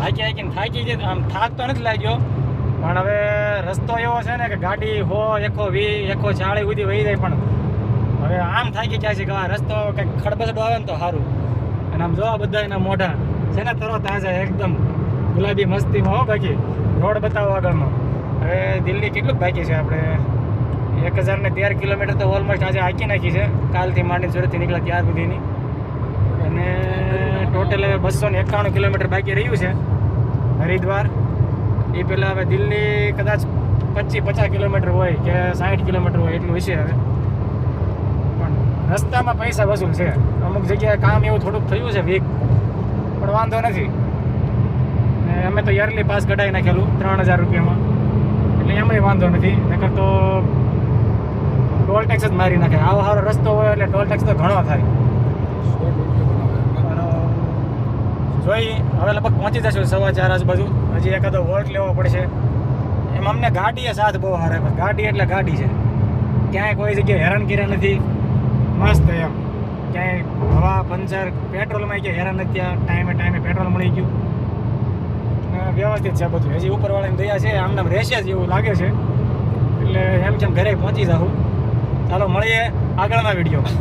હાકીને થાકી જાય. આમ થાક તો નથી લાગ્યો, પણ હવે રસ્તો એવો છે ને કે ગાડી 100, 120, 140 સુધી વહી જાય. પણ હવે આમ થાકી જાય છે કે આ રસ્તો કંઈક ખડબસડો આવે ને તો સારું. અને આમ જો બધા એના મોઢા છે ને તરો તાજા એકદમ ગુલાબી મસ્તીમાં. હો બાકી રોડ બતાવો આગળનો. હવે દિલ્હી કેટલું બાકી છે? આપણે 1013 કિલોમીટર તો ઓલમોસ્ટ આજે હાકી નાખી છે, કાલથી માંડીને સુરતથી નીકળ્યા ત્યાર સુધીની. અને ટોટલ હવે 251 કિલોમીટર બાકી રહ્યું છે હરિદ્વાર. એ પહેલાં હવે દિલ્હી કદાચ 25-50 કિલોમીટર હોય કે 60 કિલોમીટર હોય એટલું હશે હવે. પણ રસ્તામાં પૈસા વસૂલ છે. અમુક જગ્યાએ કામ એવું થોડુંક થયું છે વીક, પણ વાંધો નથી. ને અમે તો યરલી પાસ કઢાવી નાખેલું 3000 રૂપિયામાં, એટલે એમાંય વાંધો નથી. નકર તો ટોલ ટેક્સ જ મારી નાખે. આવો સારો રસ્તો હોય એટલે ટોલ ટેક્સ તો ઘણો થાય. જોઈ હવે લગભગ પહોંચી જશું 4:15 આજુબાજુ. હજી એકાદો વોલ્ટ લેવો પડશે. એમ અમને ગાડીએ સાથ બહુ સારો. ગાડી એટલે ગાડી છે, ક્યાંય કોઈ જગ્યાએ હેરાનગીરી નથી. મસ્ત એમ ક્યાંય હવા પંચર પેટ્રોલમાં ક્યાંય હેરાન નથી થયા. ટાઈમે પેટ્રોલ મળી ગયું. વ્યવસ્થિત છે બધું. હજી ઉપરવાળાની દયા છે, આમને રહેશે જ એવું લાગે છે. એટલે એમ કેમ ઘરે પહોંચી જાઉં. ચાલો મળીએ આગળના વિડીયોમાં.